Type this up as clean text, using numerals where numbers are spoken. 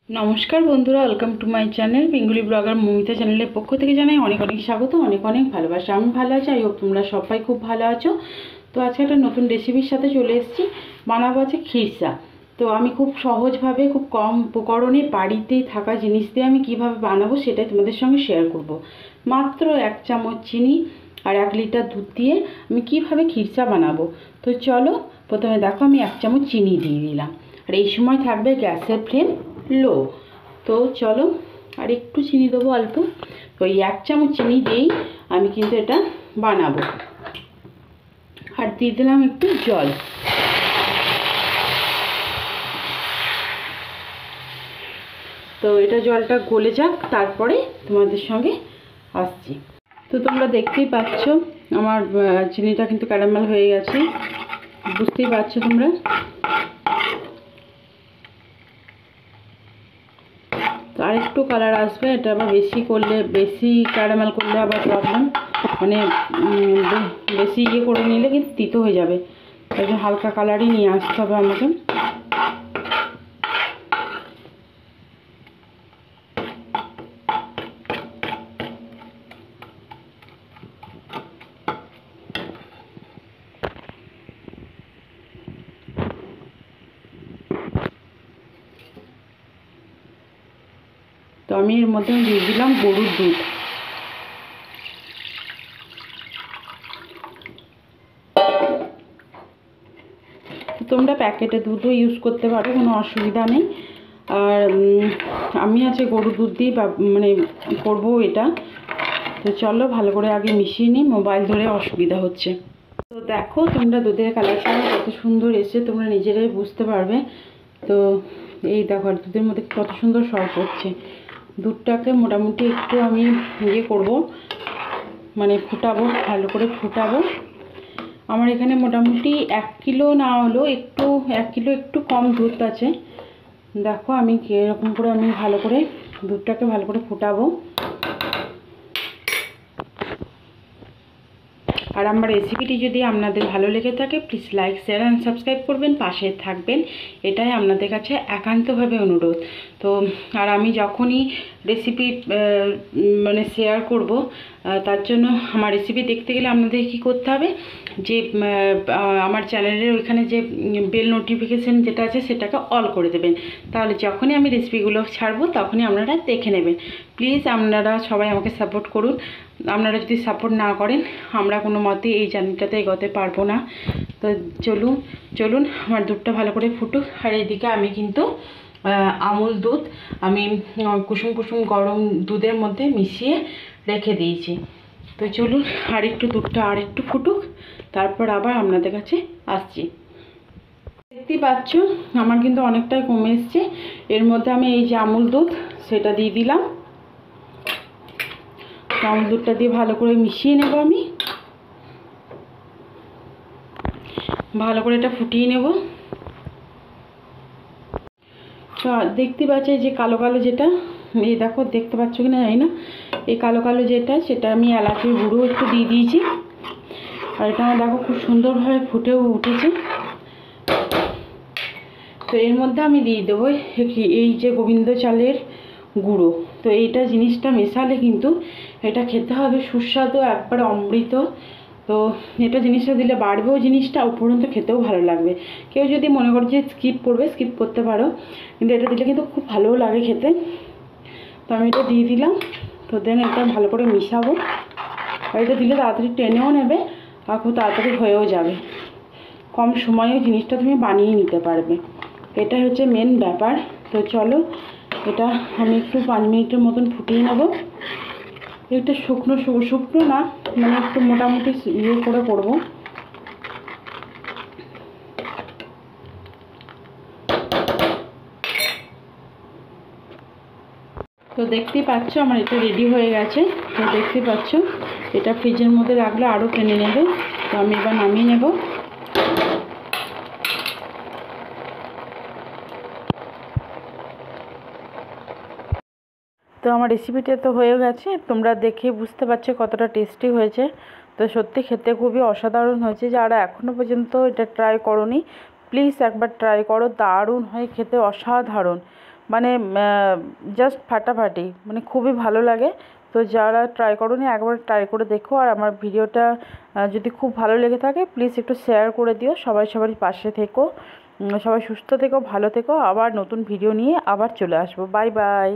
নমস্কার বন্ধুরা, welcome to my channel Bengali blogger Moumita চ্যানেলের পক্ষ থেকে জানাই অনেক অনেক স্বাগত, অনেক অনেক ভালোবাসা। আমি ভালো আছি, আই হোপ তোমরা সবাই খুব ভালো আছো। তো আজকে একটা নতুন রেসিপির সাথে চলে এসেছি। বানাবো আছে খিরসা। তো আমি খুব সহজভাবে, খুব কম উপকরণে বাড়িতেই থাকা জিনিস দিয়ে আমি কিভাবে বানাবো সেটাই তোমাদের সঙ্গে শেয়ার করব। মাত্র 1 চামচ চিনি আর 1 লিটার দুধ দিয়ে আমি কিভাবে খিরসা বানাবো। তো চলো, প্রথমে দেখো আমি 1 চামচ চিনি দিয়ে দিলাম। আর এই সময় থাকবে গ্যাসের ফ্লেম লো। তো চলো, আর একটু চিনি দেবো অল্প। তো এই 1 চামচ চিনি দিয়েই আমি কিন্তু এটা বানাবো। আর দিয়ে দিলাম একটু জল। তো এটা জলটা গলে যাক, তারপরে তোমাদের সঙ্গে আসছি। তো তোমরা দেখতেই পাচ্ছ আমার চিনিটা কিন্তু ক্যারামেল হয়ে গেছে, বুঝতেই পারছো তোমরা। তো আরেকটু কালার আসবে, এটা আবার বেশি করলে, বেশি ক্যারামেল করলে আবার প্রবলেম, মানে বেশি করে নিলে কিন্তু তিতো হয়ে যাবে। তাই জন্য হালকা কালারই নিয়ে আসতে হবে আমাকে। তো আমি এর মধ্যে দিয়ে দিলাম গরুর দুধ। তোমরা প্যাকেটে দুধও ইউজ করতে পারো, কোনো অসুবিধা নেই। আর আমি আছে গরুর দুধ দিয়ে মানে করবো এটা। তো চলো ভালো করে আগে মিশিয়ে নিই, মোবাইল ধরে অসুবিধা হচ্ছে। তো দেখো তোমরা দুধের কালারটা কত সুন্দর এসে তোমরা নিজেরাই বুঝতে পারবে। তো এই দেখো দুধের মধ্যে কত সুন্দর সর পড়ছে। দুধটাকে মোটামুটি একটু আমি করব, মানে ফুটাবো, ভালো করে ফুটাবো। আমার এখানে মোটামুটি 1 কিলো না হলো একটু 1 কিলো একটু কম দুধ আছে। দেখো আমি এরকম করে আমি ভালো করে দুধটাকে ভালো করে ফুটাবো। আর আমার রেসিপিটি যদি আপনাদের ভালো লেগে থাকে please like, share and subscribe করবেন, পাশে থাকবেন, এটাই আপনাদের কাছে একান্তভাবে অনুরোধ। তো আর আমি যখনই রেসিপি মানে শেয়ার করব, তার জন্য আমার রেসিপি দেখতে গেলে আপনাদের কি করতে হবে, যে আমার চ্যানেলের ওইখানে যে বেল নোটিফিকেশান যেটা আছে সেটাকে অল করে দেবেন। তাহলে যখনই আমি রেসিপিগুলো ছাড়বো তখনই আপনারা দেখে নেবেন। প্লিজ আপনারা সবাই আমাকে সাপোর্ট করুন। আপনারা যদি সাপোর্ট না করেন আমরা কোনো মতে এই জার্নিটাতে এগোতে পারবো না। তো চলুন আমার দুধটা ভালো করে ফুটুক। আর এইদিকে আমি কিন্তু আমুল দুধ আমি কুসুম কুসুম গরম দুধের মধ্যে মিশিয়ে রেখে দিয়েছি। তো চলুন আর একটু দুধটা আর একটু ফুটুক, তারপর আবার আপনাদের কাছে আসছি। দেখতেই পাচ্ছ আমার কিন্তু অনেকটাই কমে এসছে। এর মধ্যে আমি এই যে আমুল দুধ সেটা দিয়ে দিলাম। আমুল দুধটা দিয়ে ভালো করে মিশিয়ে নেব, আমি ভালো করে এটা ফুটিয়ে নেব। তো দেখতে পাচ্ছ যে কালো কালো যেটা, এই দেখো দেখতে পাচ্ছ কিনা জানি না, এই কালো কালো যেটা সেটা আমি এলাচের গুঁড়ো একটু দিয়ে দিয়েছি। আর এটা দেখো খুব সুন্দরভাবে ফুটেও উঠেছে। তো এর মধ্যে আমি দিয়ে দেবো এই যে গোবিন্দ চালের গুঁড়ো। তো এইটা জিনিসটা মেশালে কিন্তু এটা খেতে হবে সুস্বাদু, একবারে অমৃত। তো এটা জিনিসটা দিলে বাড়বেও জিনিসটা, উপরন্ত খেতেও ভালো লাগবে। কেউ যদি মনে করে যে স্কিপ করবে, স্কিপ করতে পারো, কিন্তু এটা দিলে কিন্তু খুব ভালোও লাগে খেতে। তো আমি এটা দিয়ে দিলাম। তো দেন এটা ভালো করে মিশাবো। আর এটা দিলে তাড়াতাড়ি টেনেও নেবে আর খুব তাড়াতাড়ি হয়েও যাবে, কম সময়ে জিনিসটা তুমি বানিয়ে নিতে পারবে। এটা হচ্ছে মেন ব্যাপার। তো চলো এটা আমি একটু 5 মিনিটের মতন ফুটিয়ে নেব। একটু শুকনো শুকনো না, মানে একটু মোটামুটি করে করবো। তো দেখতেই পাচ্ছ আমার এটা রেডি হয়ে গেছে। তো দেখতেই পাচ্ছ এটা ফ্রিজের মধ্যে রাখলে আরও টেনে নেবে। তো আমি এবার নামিয়ে নেব। তো আমার রেসিপিটা তো হয়ে গেছে, তোমরা দেখে বুঝতে পারছো কতটা টেস্টি হয়েছে। তো সত্যি খেতে খুবই অসাধারণ হয়েছে। যারা এখনও পর্যন্ত এটা ট্রাই করোনি প্লিজ একবার ট্রাই করো, দারুণ হয় খেতে, অসাধারণ। মানে জাস্ট ফাটাফাটি, মানে খুবই ভালো লাগে। তো যারা ট্রাই করোনি একবার ট্রাই করে দেখো। আর আমার ভিডিওটা যদি খুব ভালো লেগে থাকে প্লিজ একটু শেয়ার করে দিও। সবারই পাশে থেকো, সবাই সুস্থ থেকো, ভালো থেকো। আবার নতুন ভিডিও নিয়ে আবার চলে আসবো। Bye bye.